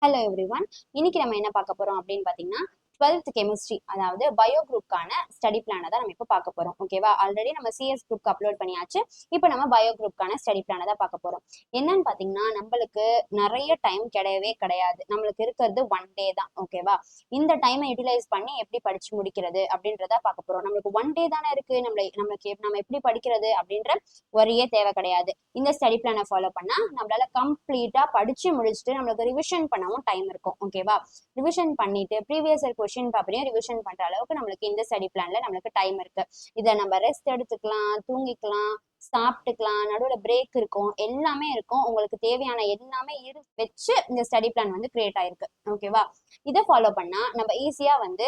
Hello everyone. இன்னைக்கு நம்ம என்ன பார்க்க போறோம் அப்படின்னு பார்த்தீங்கன்னா 12th கெமிஸ்ட்ரி, அதாவது பயோ குரூப்கான ஸ்டடி பிளானை தான் நம்ம இப்போ பார்க்க போறோம். ஓகேவா? ஆல்ரெடி நம்ம சிஎஸ் குரூப்க்கு அப்லோட் பண்ணியாச்சு. இப்போ நம்ம பயோ குரூப்கான ஸ்டடி பிளானை தான் பார்க்க போறோம். என்னன்னு பார்த்தீங்கன்னா, நம்மளுக்கு நிறைய டைம் கிடையவே கிடையாது. நம்மளுக்கு இருக்கிறது ஒன் டே தான். ஓகேவா? இந்த டைமை யூட்டிலைஸ் பண்ணி எப்படி படிச்சு முடிக்கிறது அப்படின்றத பார்க்க போறோம். நம்மளுக்கு ஒன் டே தானே இருக்கு. நம்ம எப்படி படிக்கிறது அப்படின்ற ஒரே தேவை கிடையாது. இந்த ஸ்டடி பிளானை ஃபாலோ பண்ணா நம்மளால கம்ப்ளீட்டா படிச்சு முடிச்சுட்டு நம்மளுக்கு ரிவிஷன் பண்ணவும் டைம் இருக்கும். ஓகேவா? ரிவிஷன் பண்ணிட்டு ப்ரீவியஸ் இயர் கொஸ்டின் பேப்பரையும் ரிவிஷன் பண்ற அளவுக்கு நம்மளுக்கு இந்த ஸ்டடி பிளான்ல நம்மளுக்கு டைம் இருக்கு. இதை நம்ம ரெஸ்ட் எடுத்துக்கலாம், தூங்கிக்கலாம், சாப்பிட்டுக்கலாம், நடுவில் பிரேக் இருக்கும், எல்லாமே இருக்கும். உங்களுக்கு தேவையான எல்லாமே வச்சு இந்த ஸ்டடி பிளான் வந்து கிரியேட் ஆயிருக்கு. ஓகேவா? இதை ஃபாலோ பண்ணா நம்ம ஈஸியா வந்து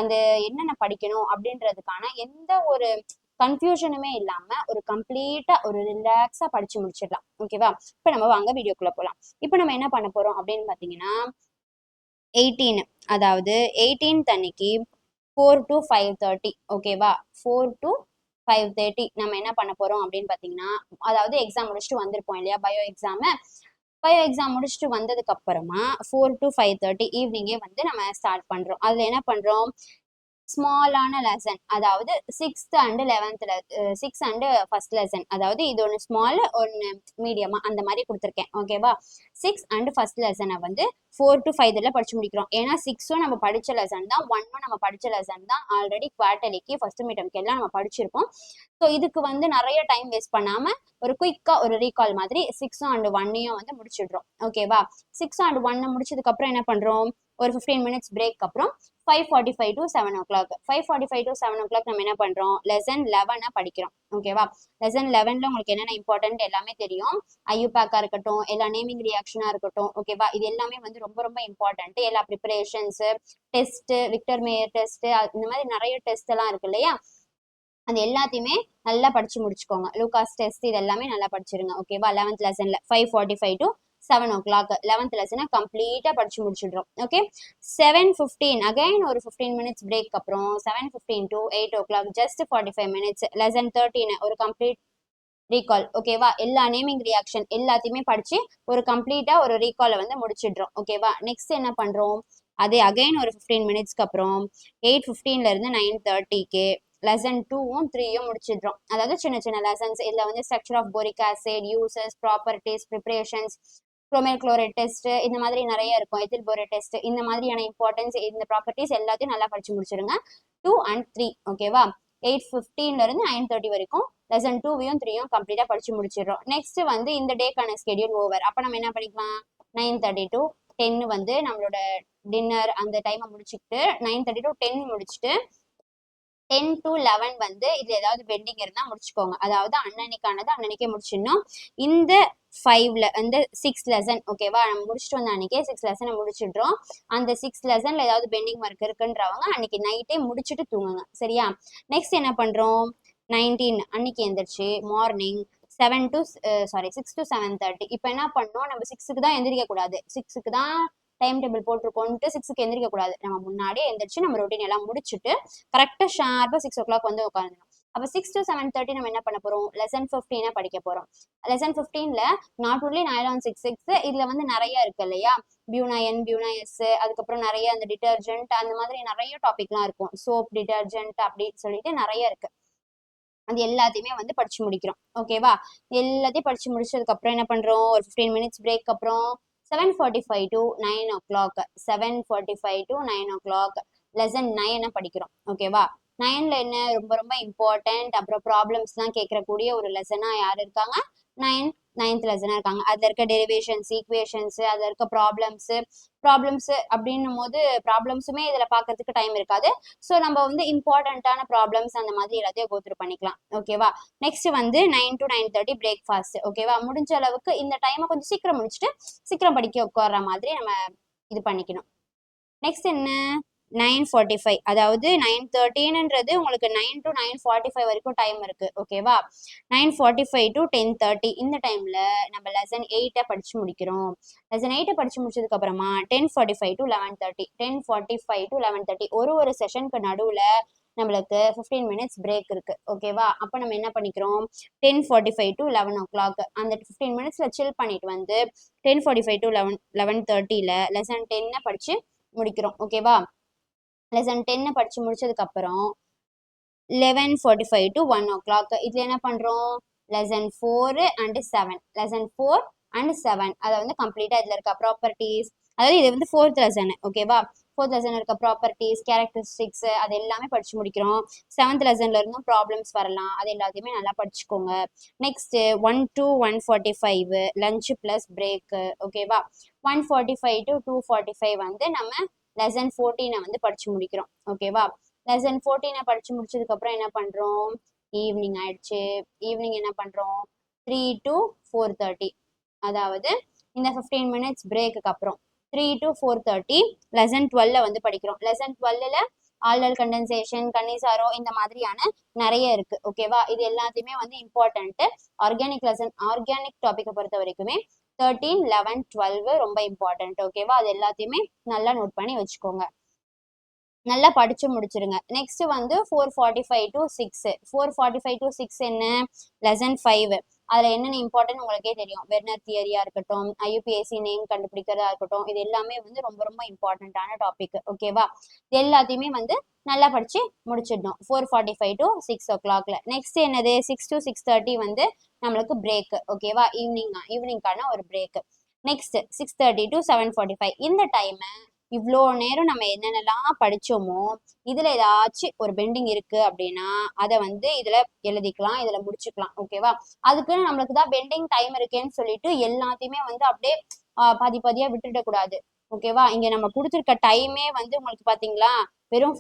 அந்த என்னென்ன படிக்கணும் அப்படின்றதுக்கான எந்த ஒரு கன்ஃபியூஷனுமே இல்லாம ஒரு கம்ப்ளீட்டா ஒரு ரிலாக்ஸா படிச்சு முடிச்சிடலாம். ஓகேவா? இப்ப நம்ம வாங்க வீடியோக்குள்ள போலாம். இப்ப நம்ம என்ன பண்ண போறோம் அப்படின்னு பாத்தீங்கன்னா 18, அதாவது 18th அன்னைக்கு 4 to 5:30. ஓகேவா? 4 to 5:30 நம்ம என்ன பண்ண போறோம் அப்படின்னு பாத்தீங்கன்னா, அதாவது எக்ஸாம் முடிச்சுட்டு வந்திருப்போம் இல்லையா, பயோ எக்ஸாம் முடிச்சுட்டு வந்ததுக்கு அப்புறமா 4 to 5:30 ஈவினிங்கே வந்து நம்ம ஸ்டார்ட் பண்றோம். அதுல என்ன பண்றோம், ஸ்மாலான லெசன், அதாவது 6th and 11th 6 and first lesson, அதாவது இது ஒன்று ஸ்மால் ஒன்று மீடியமா அந்த மாதிரி கொடுத்துருக்கேன். ஓகேவா? 6 and ஃபர்ஸ்ட் லெசனை வந்து 4 to 5 படிச்சு முடிக்கிறோம். ஏன்னா 6ம் நம்ம படிச்ச லெசன் தான், 1ம் நம்ம படிச்ச லெசன் தான். ஆல்ரெடி குவார்டர்லிக்கு ஃபர்ஸ்ட் மீட்டம்க்கு எல்லாம் நம்ம படிச்சிருப்போம். ஸோ இதுக்கு வந்து நிறைய டைம் வேஸ்ட் பண்ணாம ஒரு குயிக்கா ஒரு ரீகால் மாதிரி 6 and 1ஐயும் வந்து முடிச்சிடுறோம். ஓகேவா? 6 and 1 முடிச்சதுக்கு அப்புறம் என்ன பண்றோம், ஒரு 15 minutes பிரேக் அப்புறம் 5:45 to 7 o'clock 5:45 to 7 o'clock நம்ம என்ன பண்றோம், லெசன் 11 படிக்கிறோம். ஓகேவா? லெசன் 11ல உங்களுக்கு என்னென்ன இம்பார்ட்டன்ட் எல்லாமே தெரியும். ஐயூபேக்கா இருக்கட்டும், எல்லா நேமிங் ரியாக்ஷனா இருக்கட்டும். ஓகேவா? இது எல்லாமே வந்து ரொம்ப ரொம்ப இம்பார்ட்டன்ட். எல்லா preparations, test, Victor mayor test, இந்த மாதிரி நிறைய டெஸ்ட் எல்லாம் இருக்கு இல்லையா, அது எல்லாத்தையுமே நல்லா படிச்சு முடிச்சுக்கோங்க. லூகாஸ் டெஸ்ட் இது எல்லாமே நல்லா படிச்சிருங்க. ஓகேவா? 11th லெசன்ல 5:45 to 7 o'clock 11th லெசனை கம்ப்ளீட்டா படிச்சு முடிச்சிடுறோம். ஓகே. 7:15 அகைன் ஒரு 15 minutes பிரேக் அப்புறம் 7:15 to 8 o'clock just 45 minutes lesson 13 ஒரு கம்ப்ளீட் ரீகால். ஓகேவா? எல்லா நேமிங் ரியாக்ஷன் எல்லாத்தையுமே படிச்சு ஒரு கம்ப்ளீட்டா ஒரு ரீகாலை வந்து முடிச்சிடுறோம். ஓகேவா? நெக்ஸ்ட் என்ன பண்றோம், அதே அகைன் ஒரு 15 மினிட்ஸ்க்கு அப்புறம் 8:15ல இருந்து 9:30க்கு லெசன் 2ம் 3யும் முடிச்சிடுறோம். அதாவது சின்ன சின்ன லெசன்ஸ். இதுல வந்து structure of boric acid, uses, properties, preparations, chromyl chloride test, இந்த மாதிரி நிறைய இருக்கும். எத்தில் போரேட் டெஸ்ட், இந்த மாதிரியான இம்பார்ட்டன்ஸ், இந்த ப்ராப்பர்ட்டிஸ் எல்லாத்தையும் நல்லா படிச்சு முடிச்சிருங்க. 2 and 3. ஓகேவா? 8:15ல இருந்து 9:30 வரைக்கும் லெசன் 2வையும் 3யும் கம்ப்ளீட்டா படிச்சு முடிச்சிடுறோம். நெக்ஸ்ட் வந்து இந்த டேக்கான ஸ்கெடியூல் ஓவர். அப்ப நம்ம என்ன பண்ணிக்கலாம், 9:30 to 10 வந்து நம்மளோட டின்னர் அந்த டைமை முடிச்சுக்கிட்டு 9:30 to 10 முடிச்சுட்டு 10 to 11 வந்து இதுல ஏதாவது பெண்டிங் இருந்தா முடிச்சுக்கோங்க. அதாவது அன்னன்னைக்கானது அன்னன்னைக்கே முடிச்சிடணும். இந்த 5ல வந்து 6 லெசன். ஓகேவா? நம்ம முடிச்சுட்டு வந்த அன்னைக்கே 6 லெசனை முடிச்சிடுறோம். அந்த 6 லெசன்ல ஏதாவது பெண்டிங் ஒர்க் இருக்குன்றவங்க அன்னைக்கு நைட்டே முடிச்சுட்டு தூங்குங்க. சரியா? நெக்ஸ்ட் என்ன பண்றோம், 19 அன்னைக்கு எந்திரிச்சு மார்னிங் 6 to 7:30. இப்போ என்ன பண்ணோம், நம்ம 6க்கு தான் எந்திரிக்க கூடாது. 6க்கு தான் டைம் டேபிள் போட்டிருக்கோன்ட்டு 6க்கு எந்திரிக்க கூடாது. நம்ம முன்னாடியே எந்திரிச்சு நம்ம ரொட்டீன் எல்லாம் முடிச்சுட்டு கரெக்டா ஷார்ப்பா 6 o'clock வந்து உட்காந்துடும். அப்போ 6 to 7:30 நம்ம என்ன பண்ண போறோம், லெசன் 15 படிக்க போறோம். லெசன் 15ல நாட் ஒன்லி நைலான் 6 இதுல வந்து நிறைய இருக்கு இல்லையா, பியூனா-N, பியூனா-S, அதுக்கப்புறம் நிறைய அந்த டிட்டர்ஜென்ட், அந்த மாதிரி நிறைய டாபிக்லாம் இருக்கும். சோப், டிட்டர்ஜென்ட் அப்படின்னு சொல்லிட்டு நிறைய இருக்கு. அது எல்லாத்தையுமே வந்து படிச்சு முடிக்கிறோம். ஓகேவா? எல்லாத்தையும் படிச்சு முடிச்சதுக்கு அப்புறம் என்ன பண்றோம், ஒரு 15 மினிட்ஸ் பிரேக் அப்புறம் 7:45 to 9 o'clock 7:45 to 9 o'clock lesson 9 படிக்கிறோம். ஓகேவா? 9ல என்ன ரொம்ப ரொம்ப இம்பார்ட்டன்ட், அப்புறம் ப்ராப்ளம்ஸ் எல்லாம் கேட்கக்கூடிய ஒரு லெசனா யார் இருக்காங்க, 9th லெசனா இருக்காங்க. அதுல இருக்க டெரிவேஷன்ஸ், ஈக்குவேஷன்ஸ், அதுல இருக்க ப்ராப்ளம்ஸ் அப்படின்னும் போது ப்ராப்ளம்ஸுமே இதுல பாக்குறதுக்கு டைம் இருக்காது. ஸோ நம்ம வந்து இம்பார்ட்டன்டான ப்ராப்ளம்ஸ் அந்த மாதிரி எல்லாத்தையும் கோத்ரூ பண்ணிக்கலாம். ஓகேவா? நெக்ஸ்ட் வந்து 9 to 9:30 பிரேக்ஃபாஸ்ட். ஓகேவா? முடிஞ்ச அளவுக்கு இந்த டைமை கொஞ்சம் சீக்கிரம் முடிச்சுட்டு சீக்கிரம் படிக்க உட்கார்ற மாதிரி நம்ம இது பண்ணிக்கணும். நெக்ஸ்ட் என்ன, 9:45, அதாவது 9:13ன்றது உங்களுக்கு 9 to 9:45 வரைக்கும் டைம் இருக்கு. ஓகேவா? 9:45 to 10:30 இந்த டைம்ல நம்ம லெசன் 8 படிச்சு முடிக்கிறோம். லெசன் 8 படிச்சு முடிச்சதுக்கு அப்புறமா 10:45 to 11:30 10:45 to 11:30 ஒரு செஷனுக்கு நடுவுல நம்மளுக்கு 15 மினிட்ஸ் பிரேக் இருக்கு ஓகேவா. அப்போ நம்ம என்ன பண்ணிக்கிறோம் 10:45 to 11 o'clock அந்த 15 மினிட்ஸ்ல சில் பண்ணிட்டு வந்து 10:45 to 11:30ல லெசன் 10 படிச்சு முடிக்கிறோம் ஓகேவா. லெசன் 10 படிச்சு முடிச்சதுக்கு அப்புறம் 11:45 to 1 o'clock இதுல என்ன பண்றோம் லெசன் 4 and 7 லெசன் 4 and 7 அதை வந்து கம்ப்ளீட்டா இதுல இருக்க ப்ராப்பர்ட்டிஸ், அதாவது இது வந்து 4th லெசன் ஓகேவா. 4th லெசன் இருக்க ப்ராப்பர்ட்டிஸ் கேரக்டரிஸ்டிக்ஸ் அது எல்லாமே படிச்சு முடிக்கிறோம். 7th லெசன்ல இருந்தும் ப்ராப்ளம்ஸ் வரலாம், அது எல்லாத்தையுமே நல்லா படிச்சுக்கோங்க. Next 1 to 1:45 lunch plus break ஓகேவா. 1:45 to 2:45 வந்து நம்ம லெசன் 14 வந்து படிச்சு முடிக்கிறோம் ஓகேவா. லெசன் 14 படிச்சு முடிச்சதுக்கு அப்புறம் என்ன பண்றோம் ஈவினிங் ஆயிடுச்சு. ஈவினிங் என்ன பண்றோம் 3 to 4:30 அதாவது இந்த 15 மினிட்ஸ் பிரேக்கு அப்புறம் 3 to 4:30 லெசன் 12 வந்து படிக்கிறோம். லெசன் 12ல ஆல்டல் கண்டென்சேஷன் கன்னிசாரோ இந்த மாதிரியான நிறைய இருக்கு ஓகேவா. இது எல்லாத்தையுமே வந்து இம்பார்ட்டன்ட். ஆர்கானிக் லெசன் ஆர்கானிக் டாபிக்கை பொறுத்த வரைக்குமே 13, 11, 12 ரொம்ப இம்பார்ட்டன்ட் ஓகேவா. அது எல்லாத்தையுமே நல்லா நோட் பண்ணி வச்சுக்கோங்க, நல்லா படிச்சு முடிச்சிருங்க. நெக்ஸ்ட் வந்து 4:45 to 6 4:45 to 6 என்ன லெசன் 5 அதுல என்னென்ன இம்பார்ட்டன்ட் உங்களுக்கே தெரியும். வெர்னர் தியரியா இருக்கட்டும், ஐயூபிஎஸ்சி நேம் கண்டுபிடிக்கிறதா இருக்கட்டும், இது எல்லாமே வந்து ரொம்ப ரொம்ப இம்பார்ட்டன்டான டாபிக் ஓகேவா. இது எல்லாத்தையுமே வந்து நல்லா படிச்சு முடிச்சிடணும் 4:45 to 6 o'clockல. நெக்ஸ்ட் என்னது 6 to 6:30 வந்து நம்மளுக்கு பிரேக் ஓகேவா. ஈவினிங்கான ஒரு பிரேக். நெக்ஸ்ட் 6:30 to 7:45 இந்த டைம் இவ்வளோ நேரம் நம்ம என்னென்னலாம் படிச்சோமோ இதுல ஏதாச்சும் ஒரு பெண்டிங் இருக்கு அப்படின்னா அதை வந்து இதுல எழுதிக்கலாம், இதுல முடிச்சுக்கலாம் ஓகேவா. அதுக்குன்னு நம்மளுக்கு தான் பெண்டிங் டைம் இருக்கேன்னு சொல்லிட்டு எல்லாத்தையுமே வந்து அப்படியே பாதி பாதியா விட்டுட கூடாது ஓகேவா. இங்க நம்ம கொடுத்துருக்க டைமே வந்து உங்களுக்கு பாத்தீங்களா வெறும்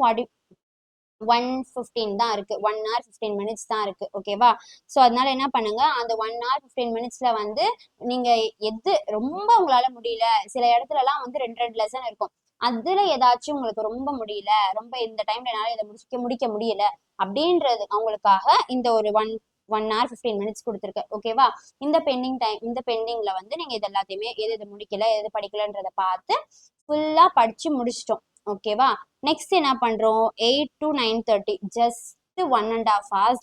1:15 தான் இருக்கு. 1 hour 15 minutes தான் இருக்கு ஓகேவா. ஸோ அதனால என்ன பண்ணுங்க அந்த 1 hour 15 minutesல வந்து நீங்க எது ரொம்ப உங்களால முடியல, சில இடத்துலலாம் வந்து 2 லெசன் இருக்கும், அதுல ஏதாச்சும் உங்களுக்கு ரொம்ப முடியல, ரொம்ப இந்த டைம்ல என்னால இதை முடிக்க முடியல அப்படின்றது அவங்களுக்காக இந்த ஒரு ஒன் hour 15 minutes கொடுத்துருக்கு ஓகேவா. இந்த பெண்டிங்ல வந்து நீங்க இது எல்லாத்தையுமே எது முடிக்கல எது படிக்கலன்றத பார்த்து ஃபுல்லா படிச்சு முடிச்சிட்டோம் ஓகேவா. நெக்ஸ்ட் என்ன பண்றோம் 8 to 9:30 ஜஸ்ட் 1.5 hours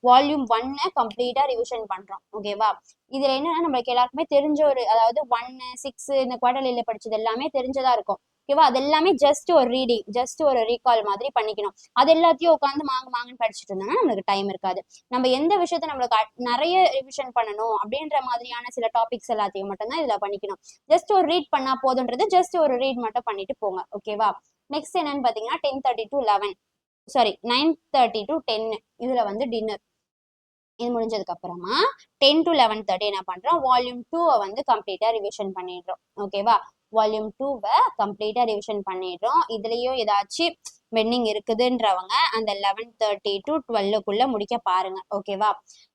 வால்யூம் 1 கம்ப்ளீட்டா ரிவிஷன் பண்றோம் ஓகேவா. இதுல என்னன்னா நம்மளுக்கு எல்லாருக்குமே தெரிஞ்ச ஒரு அதாவது 1, 6 இந்த குவார்டர்லில படிச்சது எல்லாமே தெரிஞ்சதா இருக்கும் ஓகேவா. அது எல்லாமே ஜஸ்ட் ஒரு ரீடிங், ஜஸ்ட் ஒரு ரீகால் மாதிரி பண்ணிக்கணும். அது எல்லாத்தையும் உட்காந்து மாங்கன்னு படிச்சுட்டு இருந்தோம்னா நம்மளுக்கு டைம் இருக்காது. நம்ம எந்த விஷயத்த நம்மளுக்கு நிறைய ரிவிஷன் பண்ணணும் அப்படின்ற மாதிரியான சில டாபிக்ஸ் எல்லாத்தையும் மட்டும்தான் இதுல பண்ணிக்கணும். ஜஸ்ட் ஒரு ரீட் பண்ணா போதுன்றது ஜஸ்ட் ஒரு ரீட் மட்டும் பண்ணிட்டு போங்க ஓகேவா. நெக்ஸ்ட் என்னன்னு பாத்தீங்கன்னா 10:30 to 11 சாரி 9:30 to 10 இதுல வந்து டின்னர். இது முடிஞ்சதுக்கு அப்புறமா 10 to 11:30 என்ன பண்றோம் வால்யூம் 2 வந்து கம்ப்ளீட்டா ரிவிஷன் பண்ணிடுறோம் ஓகேவா. வால்யூம் 2 கம்ப்ளீட்டா ரிவிஷன் பண்ணிடுறோம். இதுலயும் ஏதாச்சும் பெண்டிங் இருக்குதுன்றவங்க அந்த 11:30 to 12க்குள்ள முடிக்க பாருங்க ஓகேவா.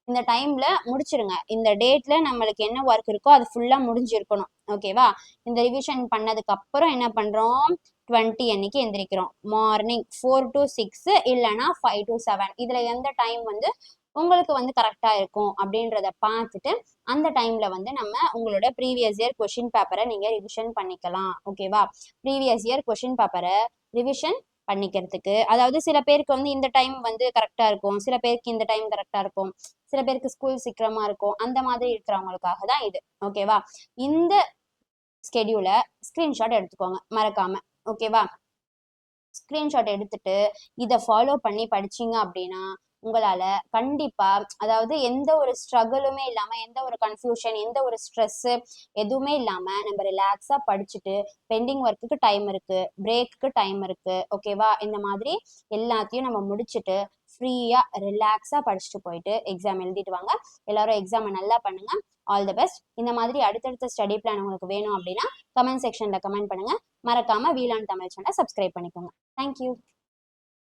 இந்த டைம்ல முடிச்சிருங்க. இந்த டேட்ல நம்மளுக்கு என்ன ஒர்க் இருக்கோ அது ஃபுல்லா முடிஞ்சிருக்கணும் ஓகேவா. இந்த ரிவிஷன் பண்ணதுக்கு அப்புறம் என்ன பண்றோம் 20 அன்னைக்கு எந்திரிக்கிறோம். மார்னிங் 4 to 6 இல்லைன்னா 5 to 7 இதுல எந்த டைம் வந்து உங்களுக்கு வந்து கரெக்டா இருக்கும் அப்படின்றத பார்த்துட்டு அந்த டைம்ல வந்து நம்ம உங்களோட ப்ரீவியஸ் இயர் கொஷின் பேப்பரை நீங்க ரிவிஷன் பண்ணிக்கலாம் ஓகேவா. ப்ரீவியஸ் இயர் கொஷின் பேப்பரை ரிவிஷன் பண்ணிக்கிறதுக்கு அதாவது சில பேருக்கு வந்து இந்த டைம் வந்து கரெக்டா இருக்கும், சில பேருக்கு இந்த டைம் கரெக்டா இருக்கும், சில பேருக்கு ஸ்கூல் சீக்கிரமா இருக்கும், அந்த மாதிரி இருக்கிறவங்களுக்காக தான் இது ஓகேவா. இந்த ஸ்கெடியூலை ஸ்கிரீன்ஷாட் எடுத்துக்கோங்க மறக்காம ஓகேவா. ஸ்கிரீன்ஷாட் எடுத்துட்டு இதை ஃபாலோ பண்ணி படிச்சீங்க அப்படின்னா உங்களால கண்டிப்பா அதாவது எந்த ஒரு ஸ்ட்ரகிளுமே இல்லாம எந்த ஒரு கன்ஃபியூஷன் எந்த ஒரு ஸ்ட்ரெஸ் எதுவுமே இல்லாம நம்ம ரிலாக்ஸா படிச்சுட்டு பெண்டிங் ஒர்க்குக்கு டைம் இருக்கு, பிரேக்குக்கு டைம் இருக்கு ஓகேவா. இந்த மாதிரி எல்லாத்தையும் நம்ம முடிச்சுட்டு ஃப்ரீயா ரிலாக்ஸா படிச்சுட்டு போயிட்டு எக்ஸாம் எழுதிட்டு வாங்க. எல்லாரும் எக்ஸாமை நல்லா பண்ணுங்க. All the best. இந்த மாதிரி அடுத்தடுத்த ஸ்டடி பிளான் உங்களுக்கு வேணும் அப்படின்னா கமெண்ட் செக்ஷன்ல கமெண்ட் பண்ணுங்க. மறக்காம வீலான் தமிழ் சேனலை சப்ஸ்கிரைப் பண்ணிக்கோங்க. தேங்க்யூ.